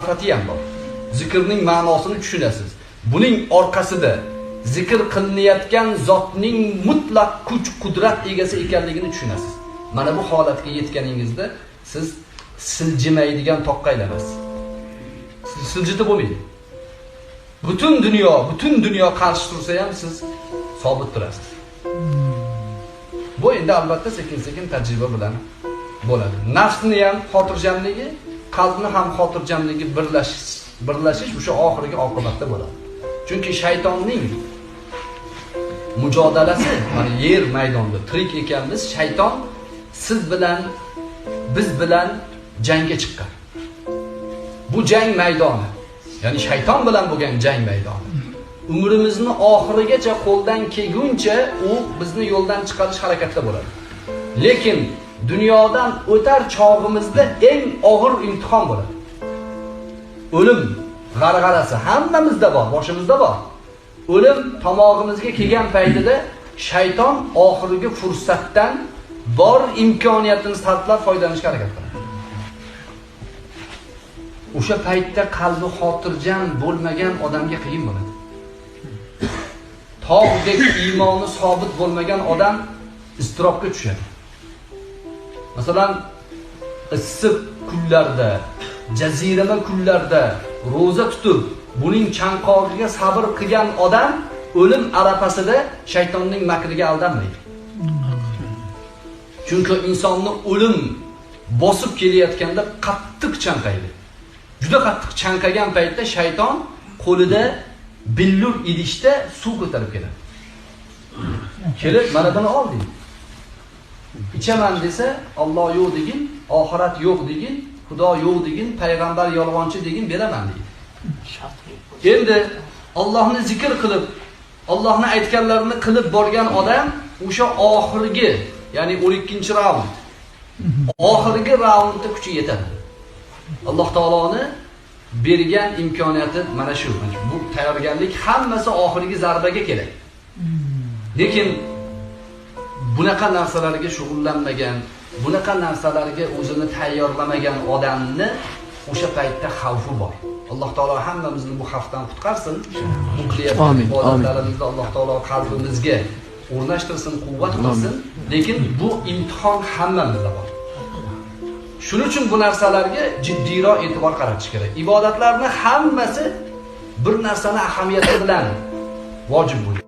ham bor. Zikrning ma'nosini tushunasiz. Buning orqasida zikr qilinayotgan zotning mutlaq kuch-qudrat egasi ekanligini tushunasiz. Mana bu holatga yetganingizda siz siljimaydigan toqqa aylanasiz. Siljitib bo'lmaydi. Butun dunyo qarshi tursa ham siz sobit turasiz. Bu endi albatta sekin-sekin tajriba bilan bo'ladi. Nafsni ham xotirjamligi, qalbni ham xotirjamligi birlashish o'sha oxirgi oqibatda bo'ladi. Chunki shaytonning mujodalasi, mana yer maydonida tirik ekanmiz, shayton biz bilan jangga chiqqan. Bu jang maydoni, ya'ni shayton bilan bo'lgan jang maydoni. Umrimizni oxirigacha qo'ldan kelguncha u bizni yo'ldan chiqarish harakatida bo'ladi. Lekin dunyodan o'tar chog'imizda eng og'ir imtihon bo'ladi. O'lim g'arg'arasi hammamizda bor, boshimizda bor. O'lim tomog'imizga kelgan paytida shayton oxirgi fursatdan bor imkoniyatini sarflab foydalanishga harakat qiladi. O'sha paytda qalbi xotirjam bo'lmagan odamga qiyin bo'ladi. Tog'dek iymoni sobit bo'lmagan odam iztirobga tushadi. Masalan, issiq kunlarda, jazirama kunlarda roza tutib, buning chanqog'iga sabr qilgan odam o'lim arafasida shaytonning makriga aldanmaydi. Chunki insonni o'lim bosib kelayotganda qattiq chanqaydi. Juda qattiq chanqagan paytda shayton qo'lida billur idishda suv ko'tarib keladi. Kelib, mana buni ol deydi. İçemen desa, Alloh yo'q degin, oxirat yo'q degin, Xudo yo'q degin, payg'ambar yolg'onchi degin, beraman deydi. Endi Allohni zikr qilib, Allohni aytganlarini qilib borgan odam o'sha oxirgi, ya'ni 12-raund. Oxirgi raundda kuchi yetadi. Alloh taoloni bergan imkoniyati mana shu. Bu tayyorgarlik hammasi oxirgi zarbaga kerak. Lekin bunaqa narsalarga shug'ullanmagan, bunaqa narsalarga o'zini tayyorlamagan odamni o'sha paytda xavfi bor. Alloh taolo hammamizni bu xavfdan qutqarsin. Bu qilayotgan ibodatlarimizni Alloh taolo qalbimizga o'rnashtirsin, quvvat qilsin. Lekin bu imtihon hammamizda bor. Shuning uchun bu narsalarga jiddiyroq e'tibor qaratish kerak. Ibodatlarning hammasi bir narsani ahamiyati bilan vojib bo'lgan.